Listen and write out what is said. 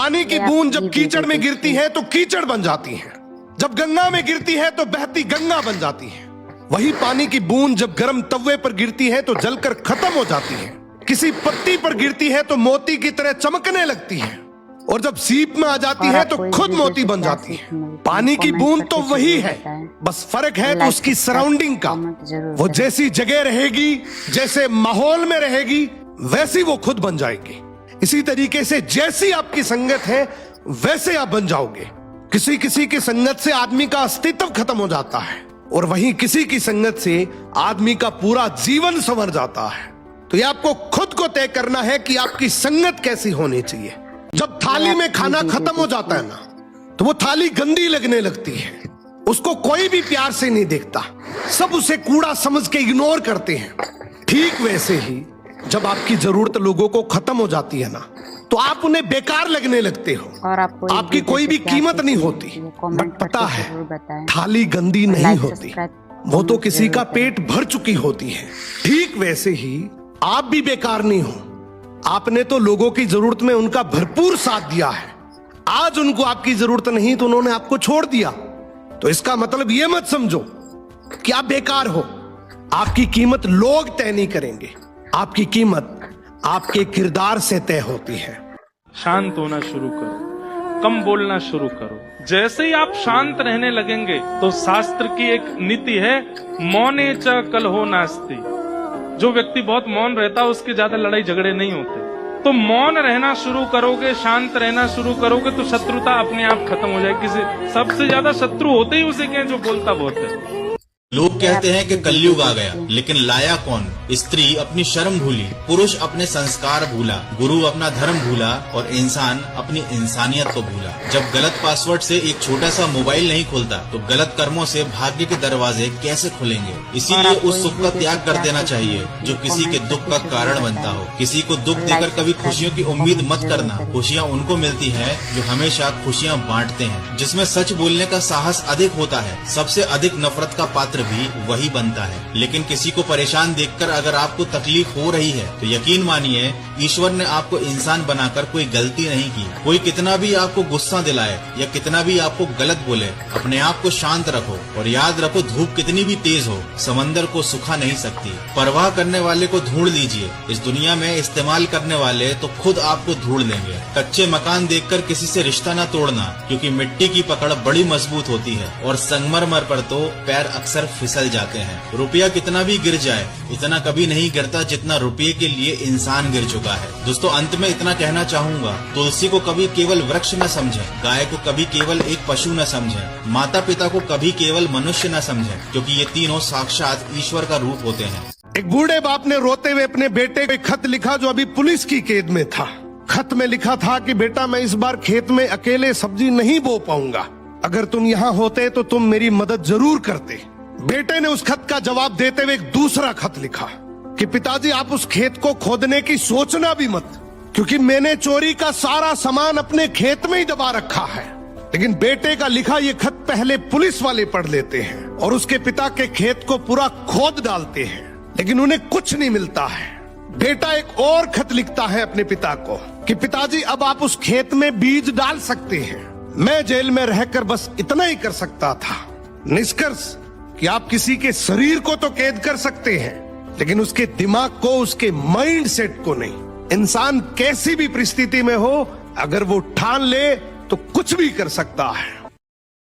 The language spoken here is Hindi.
पानी की बूंद जब कीचड़ में गिरती है तो कीचड़ बन जाती है, जब गंगा में गिरती है तो बहती गंगा बन जाती है। वही पानी की बूंद जब गर्म तवे पर गिरती है तो जलकर खत्म हो जाती है, किसी पत्ती पर गिरती है तो मोती की तरह चमकने लगती है, और जब सीप में आ जाती है तो खुद मोती बन जाती है। पानी की बूंद तो वही है, बस फर्क है तो उसकी सराउंडिंग का। वो जैसी जगह रहेगी, जैसे माहौल में रहेगी, वैसी वो खुद बन जाएगी। इसी तरीके से जैसी आपकी संगत है वैसे आप बन जाओगे। किसी किसी की संगत से आदमी का अस्तित्व खत्म हो जाता है, और वहीं किसी की संगत से आदमी का पूरा जीवन संवर जाता है। तो ये आपको खुद को तय करना है कि आपकी संगत कैसी होनी चाहिए। जब थाली में खाना खत्म हो जाता है ना, तो वो थाली गंदी लगने लगती है, उसको कोई भी प्यार से नहीं देखता, सब उसे कूड़ा समझ के इग्नोर करते हैं। ठीक वैसे ही जब आपकी जरूरत लोगों को खत्म हो जाती है ना, तो आप उन्हें बेकार लगने लगते हो, और आपकी कोई भी कीमत नहीं होती। बट पता है, थाली गंदी नहीं होती, वो तो किसी का पेट भर चुकी होती है। ठीक वैसे ही आप भी बेकार नहीं हो। आपने तो लोगों की जरूरत में उनका भरपूर साथ दिया है। आज उनको आपकी जरूरत नहीं तो उन्होंने आपको छोड़ दिया। तो इसका मतलब ये मत समझो कि आप बेकार हो। आपकी कीमत लोग तय नहीं करेंगे, आपकी कीमत आपके किरदार से तय होती है। शांत होना शुरू करो, कम बोलना शुरू करो। जैसे ही आप शांत रहने लगेंगे तो शास्त्र की एक नीति है, मौने च कलहो नास्ति। जो व्यक्ति बहुत मौन रहता है उसके ज्यादा लड़ाई झगड़े नहीं होते। तो मौन रहना शुरू करोगे, शांत रहना शुरू करोगे तो शत्रुता अपने आप खत्म हो जाएगी। सबसे ज्यादा शत्रु होते ही उसे क्या, जो बोलता बहुत है। लोग कहते हैं कि कलयुग आ गया, लेकिन लाया कौन? स्त्री अपनी शर्म भूली, पुरुष अपने संस्कार भूला, गुरु अपना धर्म भूला, और इंसान अपनी इंसानियत को भूला। जब गलत पासवर्ड से एक छोटा सा मोबाइल नहीं खुलता तो गलत कर्मों से भाग्य के दरवाजे कैसे खुलेंगे? इसीलिए उस सुख का त्याग कर देना चाहिए जो किसी के दुख का कारण बनता हो। किसी को दुख देकर कभी खुशियों की उम्मीद मत करना। खुशियाँ उनको मिलती है जो हमेशा खुशियाँ बांटते हैं। जिसमें सच बोलने का साहस अधिक होता है, सबसे अधिक नफरत का पात्र भी वही बनता है। लेकिन किसी को परेशान देखकर अगर आपको तकलीफ हो रही है तो यकीन मानिए ईश्वर ने आपको इंसान बनाकर कोई गलती नहीं की। कोई कितना भी आपको गुस्सा दिलाए या कितना भी आपको गलत बोले, अपने आप को शांत रखो और याद रखो, धूप कितनी भी तेज हो समंदर को सुखा नहीं सकती। परवाह करने वाले को ढूंढ लीजिए, इस दुनिया में इस्तेमाल करने वाले तो खुद आपको ढूंढ लेंगे। कच्चे मकान देखकर किसी से रिश्ता न तोड़ना, क्योंकि मिट्टी की पकड़ बड़ी मजबूत होती है और संगमरमर पर तो पैर अक्सर फिसल जाते हैं। रुपया कितना भी गिर जाए इतना कभी नहीं गिरता जितना रुपये के लिए इंसान गिर चुका है। दोस्तों, अंत में इतना कहना चाहूंगा, तुलसी को कभी केवल वृक्ष न समझें, गाय को कभी केवल एक पशु न समझें, माता पिता को कभी केवल मनुष्य न समझें, क्योंकि ये तीनों साक्षात ईश्वर का रूप होते हैं। एक बूढ़े बाप ने रोते हुए अपने बेटे को एक खत लिखा जो अभी पुलिस की कैद में था। खत में लिखा था कि बेटा, मैं इस बार खेत में अकेले सब्जी नहीं बो पाऊंगा, अगर तुम यहाँ होते तो तुम मेरी मदद जरूर करते। बेटे ने उस खत का जवाब देते हुए एक दूसरा खत लिखा कि पिताजी, आप उस खेत को खोदने की सोचना भी मत, क्योंकि मैंने चोरी का सारा सामान अपने खेत में ही दबा रखा है। लेकिन बेटे का लिखा ये खत पहले पुलिस वाले पढ़ लेते हैं और उसके पिता के खेत को पूरा खोद डालते हैं, लेकिन उन्हें कुछ नहीं मिलता है। बेटा एक और खत लिखता है अपने पिता को कि पिताजी, अब आप उस खेत में बीज डाल सकते हैं। मैं जेल में रहकर बस इतना ही कर सकता था। निष्कर्ष कि आप किसी के शरीर को तो कैद कर सकते हैं, लेकिन उसके दिमाग को, उसके माइंड सेट को नहीं। इंसान कैसी भी परिस्थिति में हो, अगर वो ठान ले तो कुछ भी कर सकता है।